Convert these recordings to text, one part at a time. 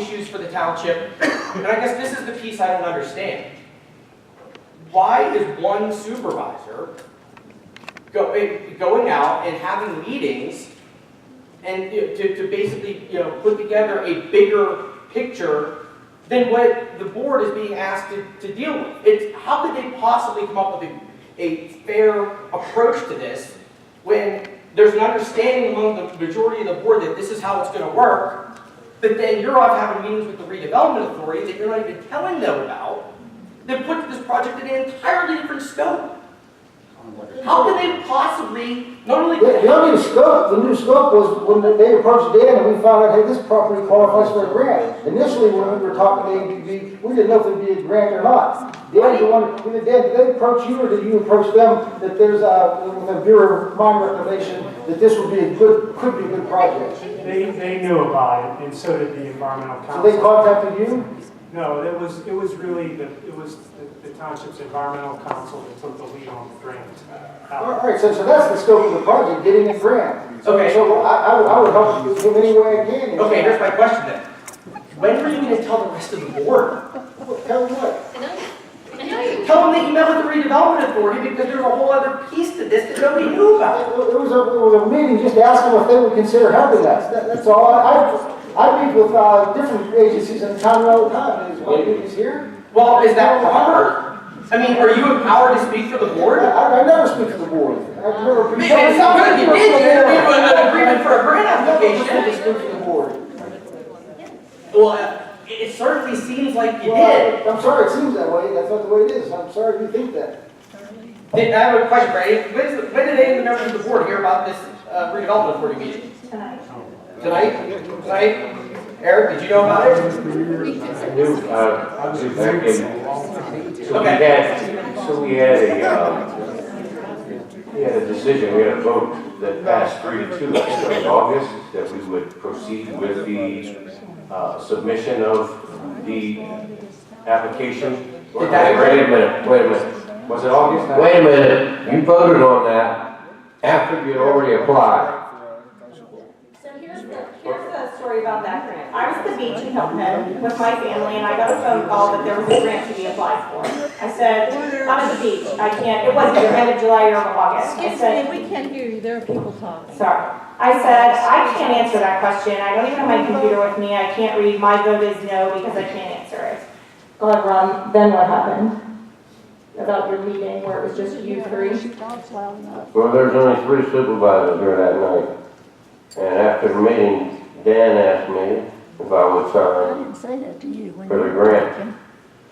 issues for the township, and I guess this is the piece I don't understand. Why is one supervisor going out and having meetings and to basically put together a bigger picture than what the board is being asked to deal with? How could they possibly come up with a fair approach to this when there's an understanding among the majority of the board that this is how it's going to work, but then you're off having meetings with the redevelopment authority that you're not even telling them about, that put this project in an entirely different scope? How can they possibly, not only... The new scope was when they approached Dan and we found out, hey, this property qualifies for a grant. Initially, when we were talking to ABB, we didn't know if there'd be a grant or not. Dan, did they approach you or did you approach them that there's with a Bureau of Mine reclamation that this would be could be a good project? They knew about it, and so did the environmental council. So they contacted you? No, it was really the township's environmental council that took the lead on the grant. All right, so that's the scope of the project, getting a grant. Okay. So I would help you in any way I can. Okay, here's my question then. When are you going to tell the rest of the board? Tell them what? Tell them that you met with the redevelopment authority because there's a whole other piece to this that nobody knew about. It was a meeting just to ask them if they would consider helping us. That's all. I meet with different agencies in town all the time. Is here? Well, is that proper? I mean, are you empowered to speak for the board? I never speak for the board. I've never. It sounds like you did. You entered into an agreement for a grant application. I never speak for the board. Well, it certainly seems like you did. I'm sorry, it seems that way. That's not the way it is. I'm sorry if you think that. I have a question, Brady. When did any of the members of the board hear about this redevelopment authority meeting? Tonight. Tonight? Eric, did you know about it? I knew, back in, so we had a decision, we had a vote that passed 3-2 in August that we would proceed with the submission of the application. Wait a minute. Was it August? Wait a minute, you voted on that after you had already applied. So here's the story about that grant. I was at the beach in Hilton Head with my family and I got a phone call that there was a grant to be applied for. I said, I'm at the beach. I can't, it wasn't the end of July or August. Excuse me, we can't hear you. There are people talking. Sorry. I said, I can't answer that question. I don't even have my computer with me. I can't read. My vote is no because I can't answer it. Go ahead, Ron. Then what happened? About your meeting where it was just you three? Well, there's only 3 supervisors here that night. And after the meeting, Dan asked me if I would sign for the grant.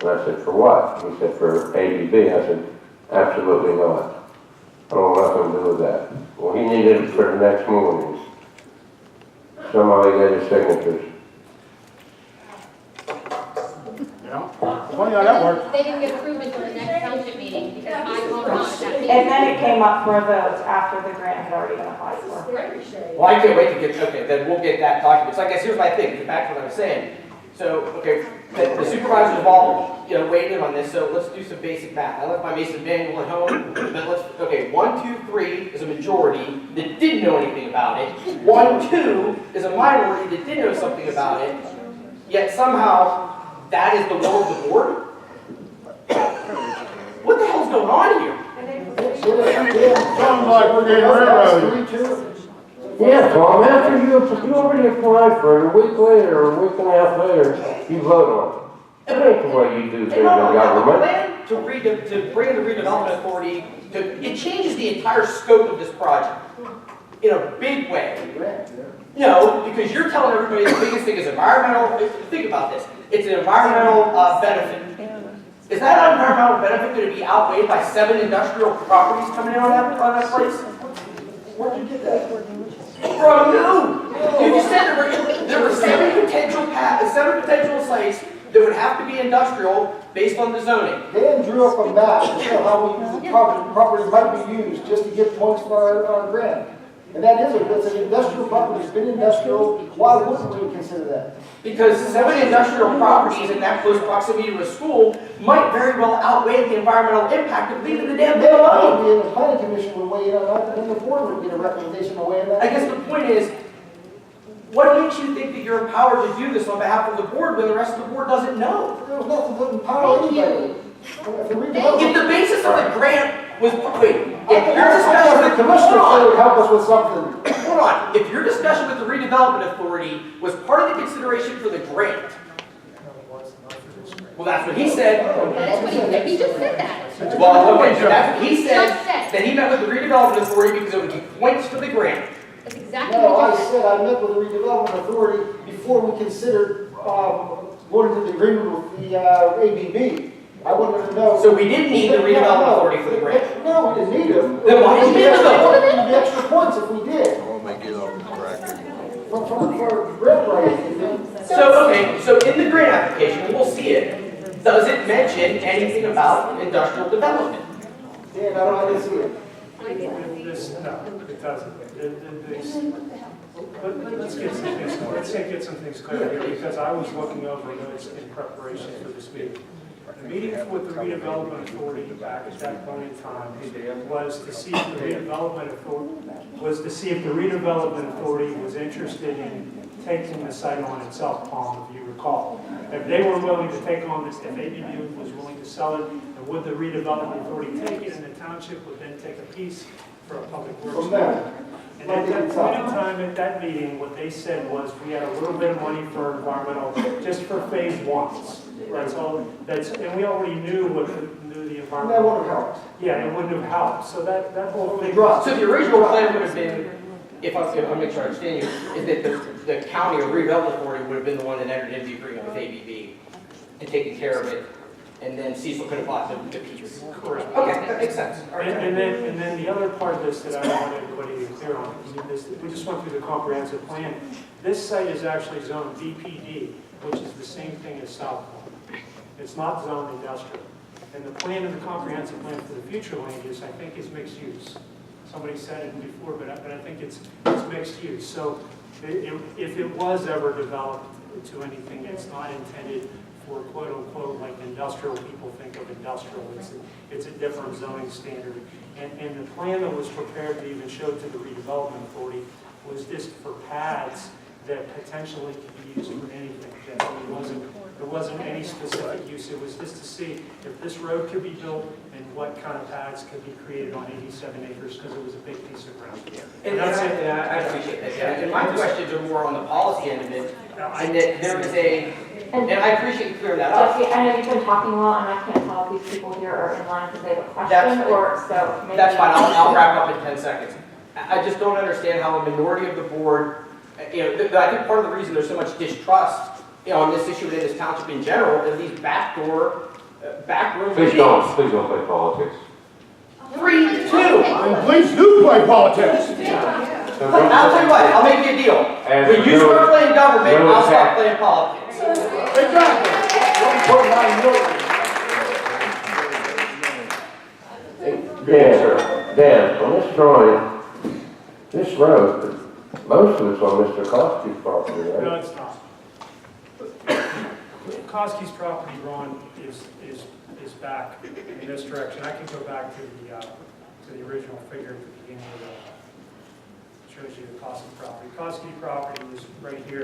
And I said, for what? He said, for ABB. I said, absolutely not. I don't want nothing to do with that. Well, he needed it for the next morning. Somehow he got his signatures. Funny how that worked. They didn't get approved until the next township meeting because I called on that meeting. And then it came up for a vote after the grant had already been applied for. Well, I can't wait to get, okay, then we'll get that document. So I guess here's my thing, get back to what I was saying. So, okay, the supervisors have all, weighed in on this, so let's do some basic math. I left my Mason manual at home, but okay, 1, 2, 3 is a majority that didn't know anything about it. 1, 2 is a minority that did know something about it, yet somehow that is the will of the board? What the hell's going on here? Sounds like we're getting railroaded. Yeah, Tom, after you already applied for it, a week later, or a week and a half later, you vote on it. That ain't the way you do things in government. The plan to bring in the redevelopment authority, it changes the entire scope of this project in a big way. No, because you're telling everybody the biggest thing is environmental. Think about this. It's an environmental benefit. Is that environmental benefit going to be outweighed by 7 industrial properties coming in on that place? Where'd you get that? From you! You just said there were 7 potential sites that would have to be industrial based on the zoning. Dan drew up a map to show how the property might be used just to get points for our grant. And that is it's an industrial property. It's been industrial. Why wouldn't we consider that? Because 7 industrial properties in that close proximity to a school might very well outweigh the environmental impact of leaving the damn thing alone. Maybe the planning commission would weigh in on that, and then the board would get a recommendation to weigh in that. I guess the point is, What makes you think that you're empowered to do this on behalf of the board when the rest of the board doesn't know? There was nothing to empower anybody. If the redevelopment- If the basis of the grant was, wait, if I your discussion asked with, the commissioner hold if they would on, help us with something. hold on, if your discussion with the redevelopment authority was part of the consideration for the grant, No, it was not for this grant. well, that's what he said. That's what he said, he just said that. Well, okay, so that's what he Just said, said. that he met with the redevelopment authority because it would be points for the grant. That's exactly No, what I you said. said I met with the redevelopment authority before we considered, going to the agreement with the, ABB. I wanted to know. So we didn't need the redevelopment authority for the grant. No, we didn't need them. Then why did you meet with them? The extra points if we did, I want to make it on record. for grant writing. So, okay, so in the grant application, we'll see it, does it mention anything about industrial development? Dan, I didn't see it. This, no, it doesn't. Let's get some things clear here, because I was looking over notes in preparation for this meeting. The meeting with the redevelopment authority back at that point in time was to see if the redevelopment authority was interested in taking the site on itself, Palm, if you recall. If they were willing to take on this, if ABB was willing to sell it, and would the redevelopment authority take it, and the township would then take a piece for a public works. From them. And at that point in time, at that meeting, what they said was, we had a little bit of money for environmental, just for phase ones. That's all, and we already knew the environmental. That would have helped. Yeah, it wouldn't have helped, so that whole thing. Dropped. So the original plan would have been, if I make sure I understand you, is that the county or redevelopment authority would have been the one that entered into the agreement with ABB and taken care of it, and then Cecil could have bought the piece. Correct. Okay, that makes sense. All right. And then the other part of this that I want everybody to be clear on, is we just went through the comprehensive plan. This site is actually zoned BPD, which is the same thing as South Point. It's not zoned industrial. And the plan in the comprehensive plan for the future land use, I think, is mixed use. Somebody said it before, but I think it's mixed use. So if it was ever developed to anything, it's not intended for quote unquote like industrial, people think of industrial, it's a different zoning standard. And the plan that was prepared to even show to the redevelopment authority was just for pads that potentially could be used for anything. There wasn't any specific use, it was just to see if this road could be built and what kind of pads could be created on 87 acres, because it was a big piece of ground. And that's it, and I appreciate that. Yeah. And my questions are more on the policy end of it, and that there is and I appreciate you clearing that up. Jesse, I know you've been talking a lot, and I can't tell if these people here are in line because they have a question, That's- or so maybe. That's fine, I'll wrap up in 10 seconds. I just don't understand how a minority of the board, I think part of the reason there's so much distrust, on this issue in this township in general, are these backroom Please meetings. don't play politics. 3-2. And please do play politics. I'll tell you what, I'll make you a deal. As When you no- start playing government, no I'll start attack. playing politics. Exactly. 1.9 million. Dan, on this drawing, this road, most of it's on Mr. Koski's property, No, right? it's not. Koski's property, Ron, is back in this direction. I can go back to the original figure at the beginning of the, shows you the Koski property. Koski property is right here.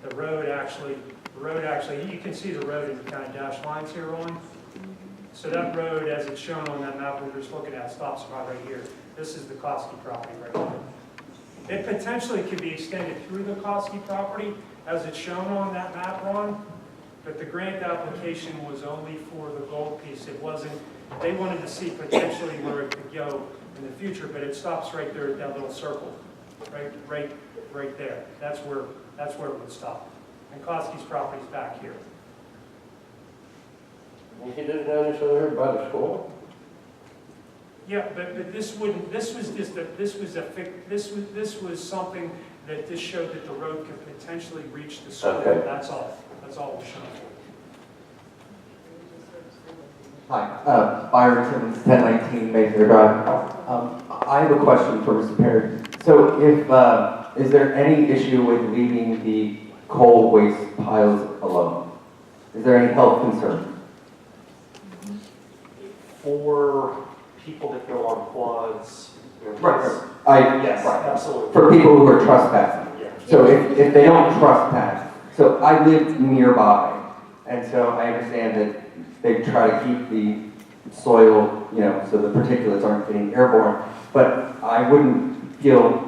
The road actually, you can see the road in kind of dashed lines here, Ron. So that road, as it's shown on that map we're just looking at, stops about right here. This is the Koski property right here. It potentially could be extended through the Koski property, as it's shown on that map, Ron. But the grant application was only for the gold piece. It wasn't, they wanted to see potentially where it could go in the future, but it stops right there at that little circle, right there. That's where it would stop. And Koski's property's back here. You can do it down this over here by the school. Yeah, but this wouldn't, this was something that this showed that the road could potentially reach the school. Okay. That's all it was showing. Hi, Byron Timmons, 1019 Mayfair Drive. I have a question for Mr. Perry. So is there any issue with leaving the coal waste piles alone? Is there any health concern? For people that go on floods. Right. Yes, Right. absolutely. For people who are trespassing? Yeah. So if they don't trespass, so I live nearby, and so I understand that they try to keep the soil, so the particulates aren't getting airborne, but I wouldn't feel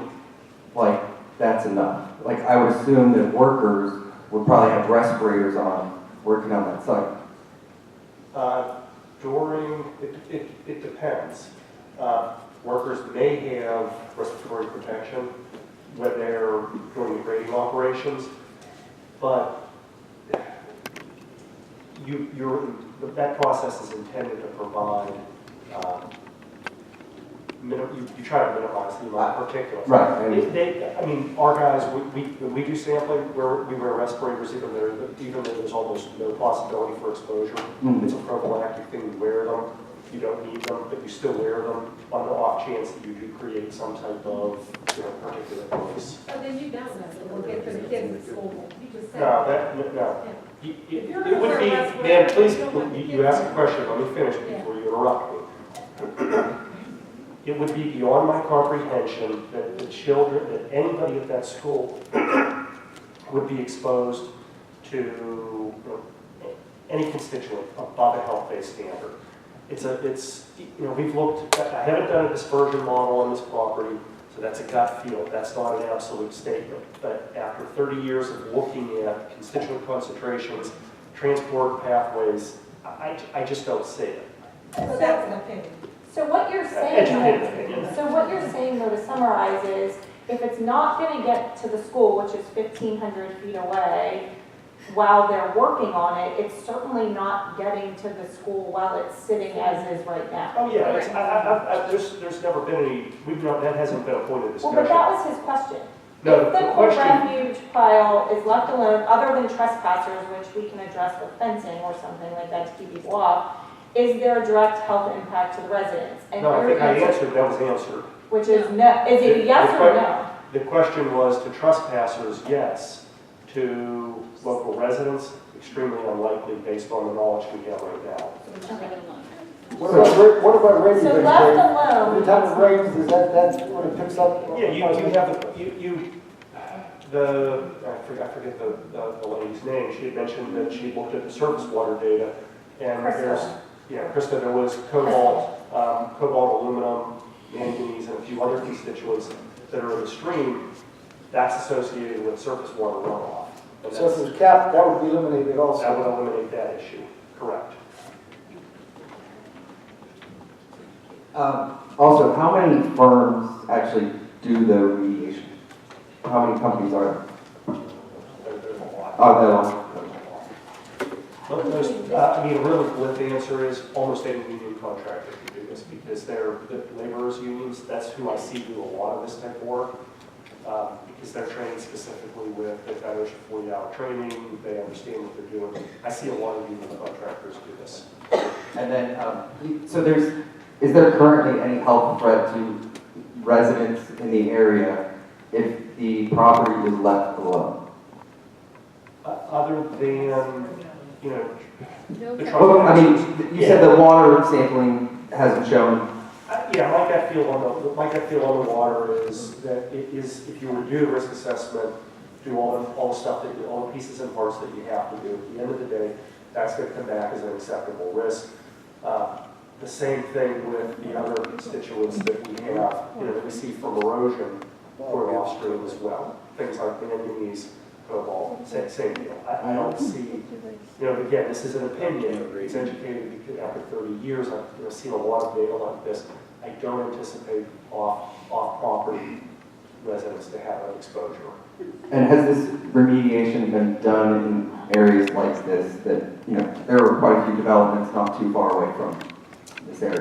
like that's enough. Like, I would assume that workers would probably have respirators on working on that site. It depends. Workers may have respiratory protection when they're doing the grading operations, but that process is intended to provide, you try to minimize the amount of particulates. Right. Our guys, when we do sampling, we wear respirators even though there's almost no possibility for exposure. It's a prophylactic thing, you wear them. You don't need them, but you still wear them on the off chance that you do create some type of particulate release. Oh, then you don't know, we'll get for the kids at school. You just said. No. It would be, man, please, you asked a question, let me finish before you interrupt me. It would be beyond my comprehension that the children, that anybody at that school would be exposed to any constituent above a health-based standard. We've looked, I haven't done a dispersion model on this property, so that's a gut feel. That's not an absolute statement. But after 30 years of looking at constituent concentrations, transport pathways, I just don't see it. So that's an opinion. So what you're saying, though, to summarize is, if it's not going to get to the school, which is 1,500 feet away, while they're working on it, it's certainly not getting to the school while it's sitting as is right now. Oh, yeah, there's never been any, that hasn't been a point of discussion. Well, but that was his question. No, if the whole refuge pile is left alone, other than trespassers, which we can address with fencing or something like that to keep people off, is there a direct health impact to the residents? And no, I think that was answered. Which is no. Is it yes or no? The question was to trespassers, yes. To local residents, extremely unlikely based on the knowledge we have right now. What about rain So vegetation? left alone. Every time it rains, is that when it picks up? Yeah, you have I forget the lady's name. She had mentioned that she looked at the surface water data, and Krista, there was cobalt, aluminum, manganese, and a few other constituents that are in the stream. That's associated with surface water runoff. So if it was capped, that would be eliminated also. That would eliminate that issue, correct. Also, how many firms actually do the remediation? How many companies are there? There's a lot. Oh, A really glib answer is almost any union contractor can do this because they're the laborers unions. That's who I see do a lot of this type of work. Because they're trained specifically they've got OSHA 40-hour training, they understand what they're doing. I see a lot of union contractors do this. and then, so is there currently any health threat to residents in the area if the property is left alone? Other than, the Well, I mean, you said the water sampling hasn't shown. Yeah, my gut feel on the water is that if you were to do a risk assessment, do all the stuff all the pieces and parts that you have to do. At the end of the day, that's going to come back as an acceptable risk. The same thing with the other constituents that we have, that we see from erosion or off stream as well. Things like manganese, cobalt, same deal. I don't see, again, this is an opinion. It's educated after 30 years. I've seen a lot of data like this. I don't anticipate off-property residents to have an exposure. And has this remediation been done in areas like this that, there are quite a few developments not too far away from this area?